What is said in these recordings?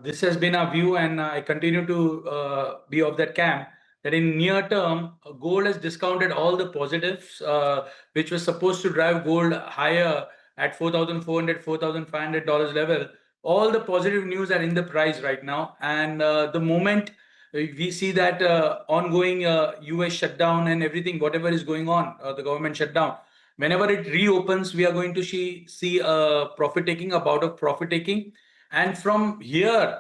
this has been our view, and I continue to be of that camp that in near term, gold has discounted all the positives, which was supposed to drive gold higher at $4,400, $4,500 level. All the positive news are in the price right now, and the moment we see that ongoing US shutdown and everything, whatever is going on, the government shutdown, whenever it reopens, we are going to see profit taking, a bout of profit taking. And from here,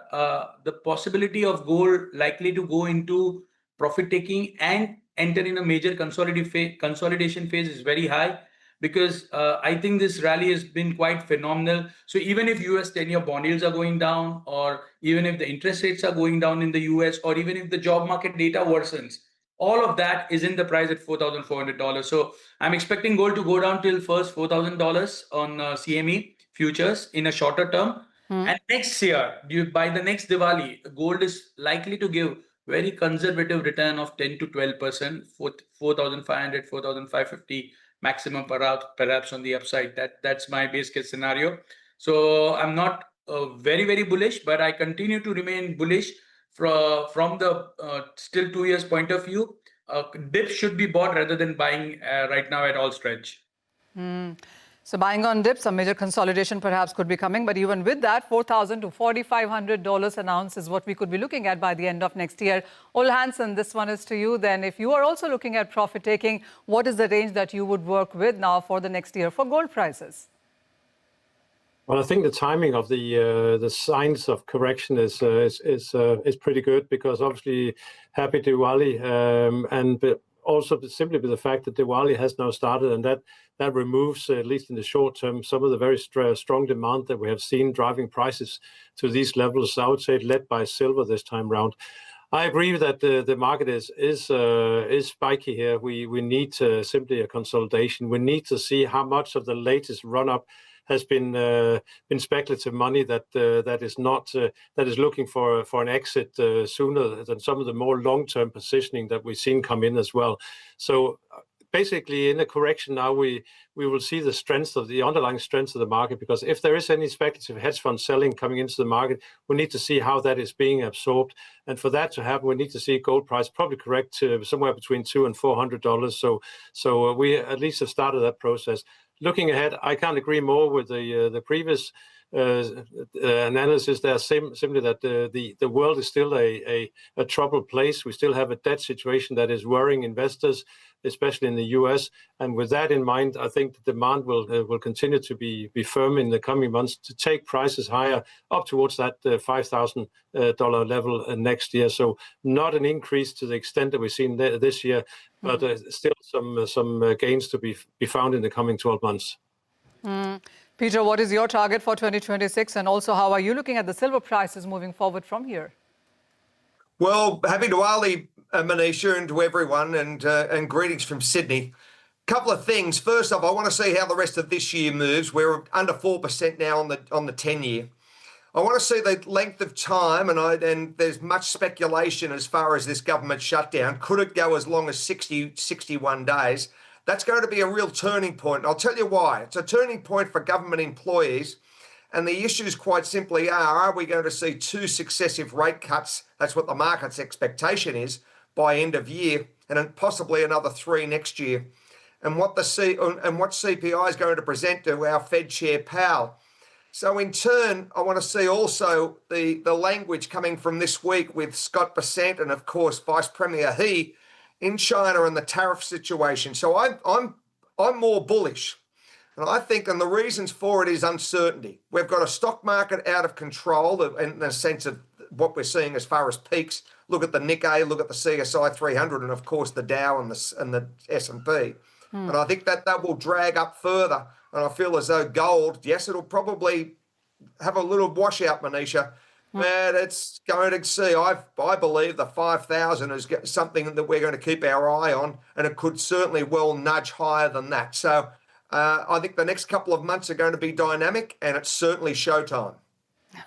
the possibility of gold likely to go into profit taking and enter in a major consolidation phase is very high, because I think this rally has been quite phenomenal. So even if US 10-year bond yields are going down, or even if the interest rates are going down in the US, or even if the job market data worsens, all of that is in the price at $4,400. So I'm expecting gold to go down till first $4,000 on CME futures in a shorter term. And next year, by the next Diwali, gold is likely to give very conservative return of 10 to 12%, 4,500, 4,550 maximum perhaps on the upside. That's my base case scenario. So I'm not very bullish, but I continue to remain bullish from the still 2 years point of view. Dip should be bought rather than buying right now at all stretch. So buying on dips, some major consolidation perhaps could be coming. But even with that, $4,000 to $4,500 an ounce is what we could be looking at by the end of next year. Ole Hansen, this one is to you then. If you are also looking at profit taking, what is the range that you would work with now for the next year for gold prices? Well, I think the timing of the signs of correction is pretty good, because obviously happy Diwali, and also simply with the fact that Diwali has now started, and that removes, at least in the short term, some of the very strong demand that we have seen driving prices to these levels. I would say led by silver this time round. I agree that the market is spiky here. We need simply a consolidation. We need to see how much of the latest run up has been speculative money that is looking for an exit sooner than some of the more long-term positioning that we've seen come in as well. So basically, in a correction now, we will see the strength of the underlying strength of the market, because if there is any speculative hedge fund selling coming into the market, we need to see how that is being absorbed. And for that to happen, we need to see gold price probably correct to somewhere between $200 and $400. So we at least have started that process. Looking ahead, I can't agree more with the previous analysis there, simply that the world is still a troubled place. We still have a debt situation that is worrying investors, especially in the US. And with that in mind, I think the demand will continue to be firm in the coming months to take prices higher up towards that $5,000 level next year. So not an increase to the extent that we've seen this year, but still some gains to be found in the coming 12 months. Peter, what is your target for 2026? And also, how are you looking at the silver prices moving forward from here? Well, happy Diwali, Manisha, and to everyone, and greetings from Sydney. Couple of things. First off, I want to see how the rest of this year moves. We're under 4% now on the 10-year. I want to see the length of time, and there's much speculation as far as this government shutdown. Could it go as long as 60, 61 days? That's going to be a real turning point. I'll tell you why. It's a turning point for government employees. And the issues quite simply are we going to see 2 successive rate cuts? That's what the market's expectation is by end of year, and then possibly another 3 next year. And what CPI is going to present to our Fed Chair Powell. So in turn, I want to see also the language coming from this week with Scott Bessent and, of course, Vice Premier He in China and the tariff situation. So I'm more bullish. And I think, and the reasons for it is uncertainty. We've got a stock market out of control in the sense of what we're seeing as far as peaks. Look at the Nikkei, look at the CSI 300, and of course the Dow and the S&P. And I think that will drag up further. And I feel as though gold, yes, it'll probably have a little washout, Manisha, but it's going to see, I believe the 5,000 is something that we're going to keep our eye on, and it could certainly well nudge higher than that. So I think the next couple of months are going to be dynamic, and it's certainly showtime.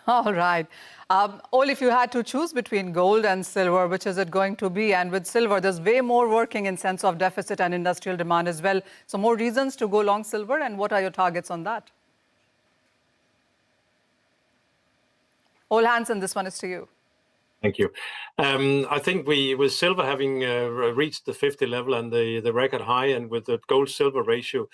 All right. Ole, if you had to choose between gold and silver, which is it going to be? And with silver, there's way more working in sense of deficit and industrial demand as well. So more reasons to go long silver, and what are your targets on that? Ole Hansen, this one is to you. Thank you. I think with silver having reached the 50 level and the record high, and with the gold-silver ratio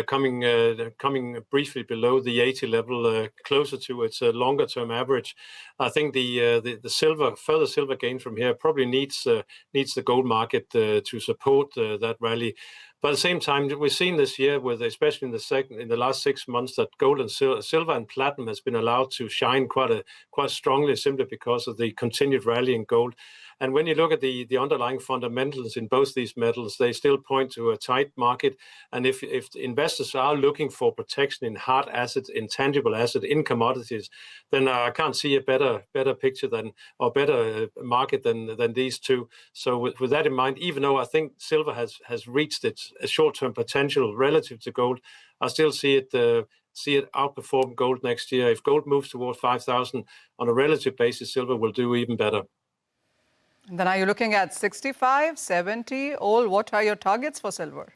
coming briefly below the 80 level, closer to its longer-term average, I think the further silver gain from here probably needs the gold market to support that rally. But at the same time, we've seen this year, especially in the last 6 months, that gold and silver and platinum has been allowed to shine quite strongly, simply because of the continued rally in gold. And when you look at the underlying fundamentals in both these metals, they still point to a tight market. And if investors are looking for protection in hard assets, in tangible assets, in commodities, then I can't see a better picture better market than these two. So with that in mind, even though I think silver has reached its short-term potential relative to gold, I still see it outperform gold next year. If gold moves towards 5,000 on a relative basis, silver will do even better. Then are you looking at 65, 70? Ole, what are your targets for silver?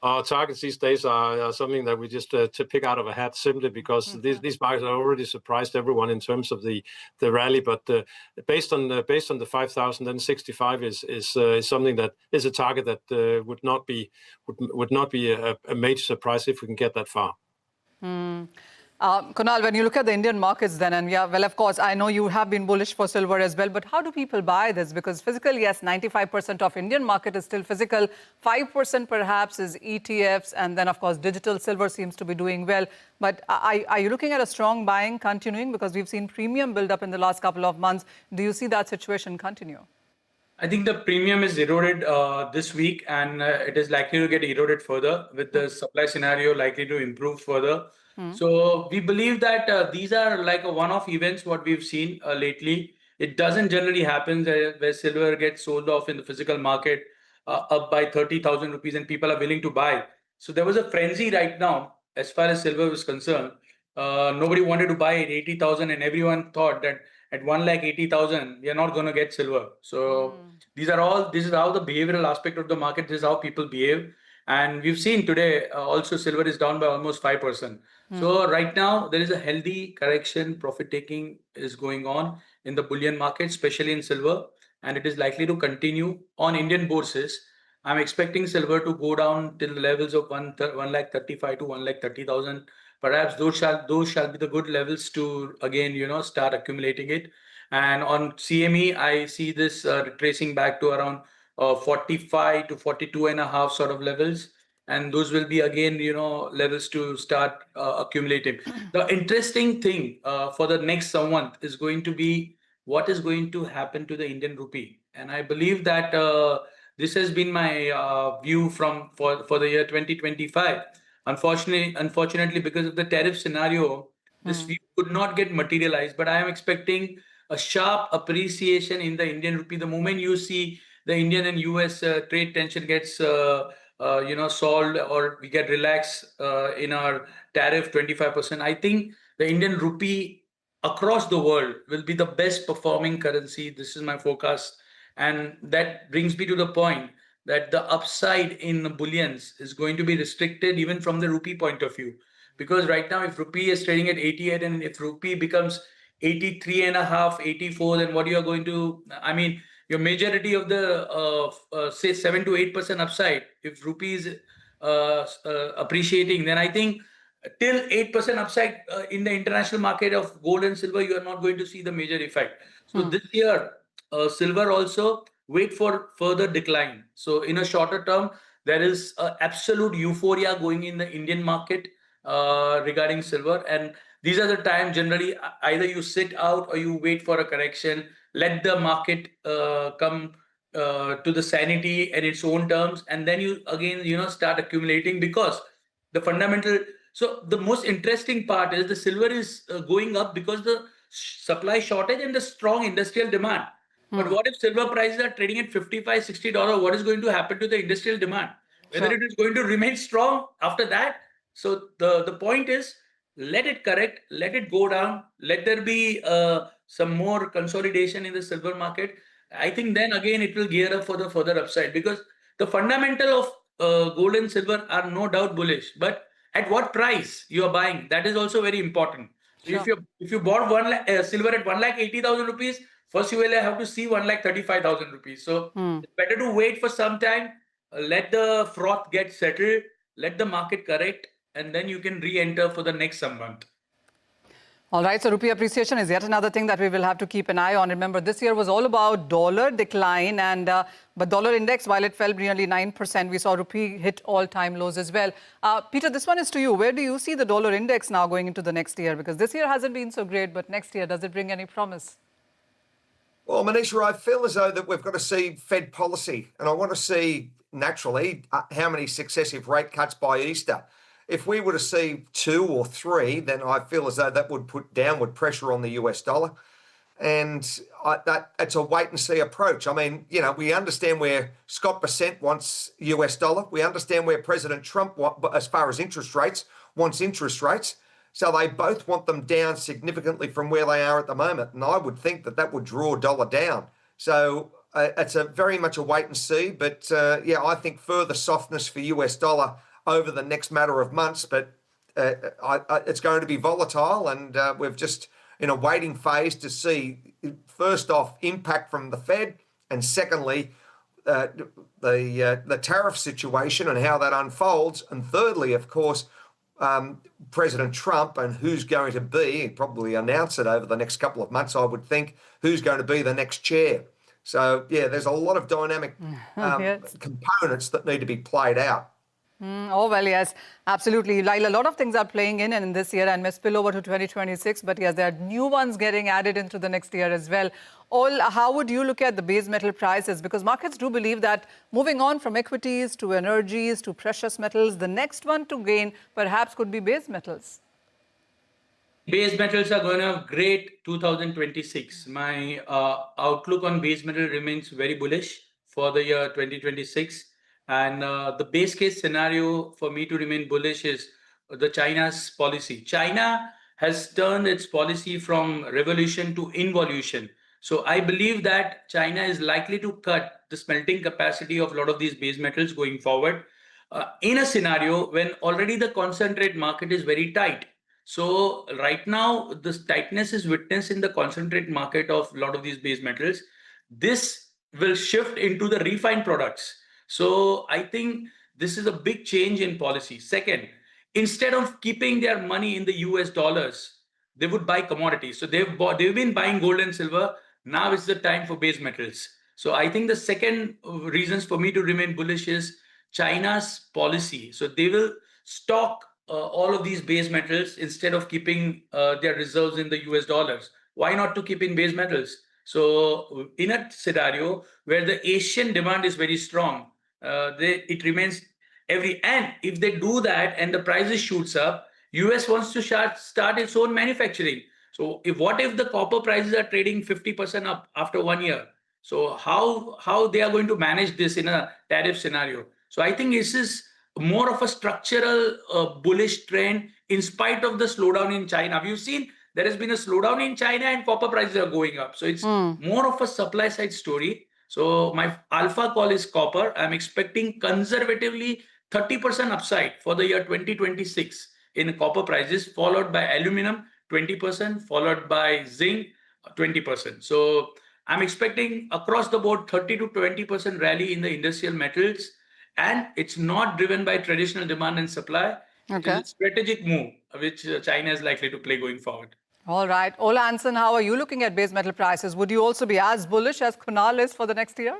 Our targets these days are something that we just to pick out of a hat, simply because these markets have already surprised everyone in terms of the rally. But based on the 5,000, then 65 is something that is a target that would not be a major surprise if we can get that far. Kunal, when you look at the Indian markets then, and yeah, well, of course, I know you have been bullish for silver as well, but how do people buy this? Because physical, yes, 95% of Indian market is still physical, 5% perhaps is ETFs, and then, of course, digital silver seems to be doing well. But are you looking at a strong buying continuing? Because we've seen premium build up in the last couple of months. Do you see that situation continue? I think the premium is eroded this week, and it is likely to get eroded further, with the supply scenario likely to improve further. So we believe that these are like a one-off events, what we've seen lately. It doesn't generally happen where silver gets sold off in the physical market up by 30,000 rupees and people are willing to buy. So there was a frenzy right now as far as silver was concerned. Nobody wanted to buy at 80,000, and everyone thought that at 1,80,000, we are not going to get silver. So this is how the behavioral aspect of the market, this is how people behave. And we've seen today also silver is down by almost 5%. So right now there is a healthy correction, profit taking is going on in the bullion market, especially in silver, and it is likely to continue on Indian bourses. I'm expecting silver to go down till the levels of 1,35,000 to 1,30,000. Perhaps those shall be the good levels to again start accumulating it. And on CME, I see this retracing back to around 45 to 42.5 sort of levels, and those will be again levels to start accumulating. The interesting thing for the next month is going to be what is going to happen to the Indian rupee, and I believe that this has been my view for the year 2025. Unfortunately, because of the tariff scenario, this view could not get materialized. But I am expecting a sharp appreciation in the Indian rupee. The moment you see the Indian and US trade tension gets solved, or we get relaxed in our tariff 25%, I think the Indian rupee across the world will be the best performing currency. This is my forecast. And that brings me to the point that the upside in the bullions is going to be restricted even from the rupee point of view. Because right now, if rupee is trading at 88, and if rupee becomes 83.5, 84, then what you are going to, I mean, your majority of the, say 7 to 8% upside, if rupee is appreciating, then I think till 8% upside in the international market of gold and silver, you are not going to see the major effect. So this year, silver also wait for further decline. So in a shorter term, there is absolute euphoria going in the Indian market regarding silver. And these are the times generally either you sit out or you wait for a correction, let the market come to the sanity and its own terms, and then you again start accumulating, because the fundamental. So the most interesting part is the silver is going up because the supply shortage and the strong industrial demand. But what if silver prices are trading at $55, $60? What is going to happen to the industrial demand? Whether it is going to remain strong after that? So the point is, let it correct, let it go down, let there be some more consolidation in the silver market. I think then again it will gear up for the further upside, because the fundamental of gold and silver are no doubt bullish. But at what price you are buying, that is also very important. Sure. If you bought silver at 1,80,000 rupees, first you will have to see 1,35,000 rupees. So it's better to wait for some time, let the froth get settled, let the market correct, and then you can re-enter for the next some month. All right, so rupee appreciation is yet another thing that we will have to keep an eye on. Remember, this year was all about dollar decline, and but dollar index, while it fell nearly 9%, we saw rupee hit all-time lows as well. Peter, this one is to you. Where do you see the dollar index now going into the next year? Because this year hasn't been so great, but next year, does it bring any promise? Well, Manisha, I feel as though that we've got to see Fed policy, and I want to see, naturally, how many successive rate cuts by Easter. If we were to see 2 or 3, then I feel as though that would put downward pressure on the US dollar. And it's a wait-and-see approach. I mean, you know, we understand where Scott Bessent wants US dollar. We understand where President Trump, as far as interest rates, wants interest rates. So they both want them down significantly from where they are at the moment. And I would think that that would draw dollar down. So it's very much a wait-and-see. But, yeah, I think further softness for US dollar over the next matter of months, but it's going to be volatile, and we're just in a waiting phase to see, first off, impact from the Fed, and secondly, the tariff situation and how that unfolds, and thirdly, of course, President Trump and who's going to be, probably announce it over the next couple of months, I would think, who's going to be the next chair. So, yeah, there's a lot of dynamic components that need to be played out. Oh, well, yes, absolutely. Like, a lot of things are playing in this year and may spill over to 2026. But yes, there are new ones getting added into the next year as well. Ole, how would you look at the base metal prices? Because markets do believe that moving on from equities to energies to precious metals, the next one to gain perhaps could be base metals. Base metals are going to have great 2026. My outlook on base metal remains very bullish for the year 2026. And the base case scenario for me to remain bullish is the China's policy. China has turned its policy from revolution to involution. So I believe that China is likely to cut the smelting capacity of a lot of these base metals going forward in a scenario when already the concentrate market is very tight. So right now, this tightness is witnessed in the concentrate market of a lot of these base metals. This will shift into the refined products. So I think this is a big change in policy. Second, instead of keeping their money in the US dollars, they would buy commodities. So they've been buying gold and silver. Now is the time for base metals. So I think the second reasons for me to remain bullish is China's policy. So they will stock all of these base metals instead of keeping their reserves in the US dollars. Why not to keep in base metals? So in a scenario where the Asian demand is very strong, it remains and if they do that and the prices shoots up, US wants to start its own manufacturing. So what if the copper prices are trading 50% up after 1 year? So how they are going to manage this in a tariff scenario? So I think this is more of a structural bullish trend in spite of the slowdown in China. Have you seen there has been a slowdown in China and copper prices are going up? So it's more of a supply side story. So my alpha call is copper. I'm expecting conservatively 30% upside for the year 2026 in copper prices, followed by aluminum 20%, followed by zinc 20%. So I'm expecting across the board 30 to 20% rally in the industrial metals. And it's not driven by traditional demand and supply. Okay. It's a strategic move, which China is likely to play going forward. All right. Ole Hansen, how are you looking at base metal prices? Would you also be as bullish as Kunal is for the next year?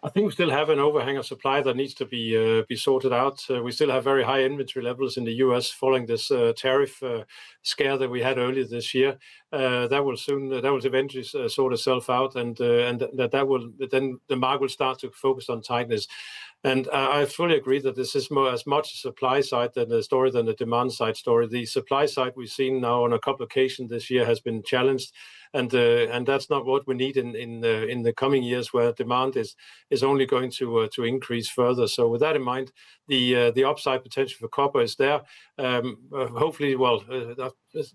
I think we still have an overhang of supply that needs to be sorted out. We still have very high inventory levels in the US following this tariff scare that we had earlier this year. That will eventually sort itself out, and then the market will start to focus on tightness. And I fully agree that this is as much a supply side than the demand side story. The supply side we've seen now on a couple of occasions this year has been challenged, and that's not what we need in the coming years, where demand is only going to increase further. So with that in mind, the upside potential for copper is there. Hopefully,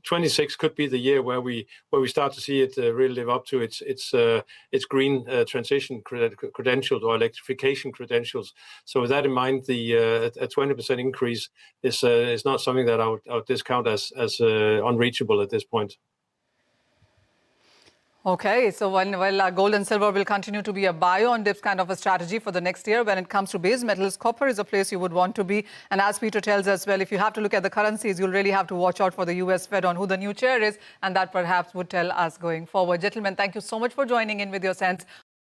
26 could be the year where we start to see it really live up to its green transition credentials or electrification credentials. So with that in mind, a 20% increase is not something that I would discount as unreachable at this point. Okay, so while gold and silver will continue to be a buy on dips kind of a strategy for the next year, when it comes to base metals, copper is a place you would want to be. And as Peter tells us, well, if you have to look at the currencies, you'll really have to watch out for the US Fed on who the new chair is, and that perhaps would tell us going forward. Gentlemen, thank you so much for joining in with your sense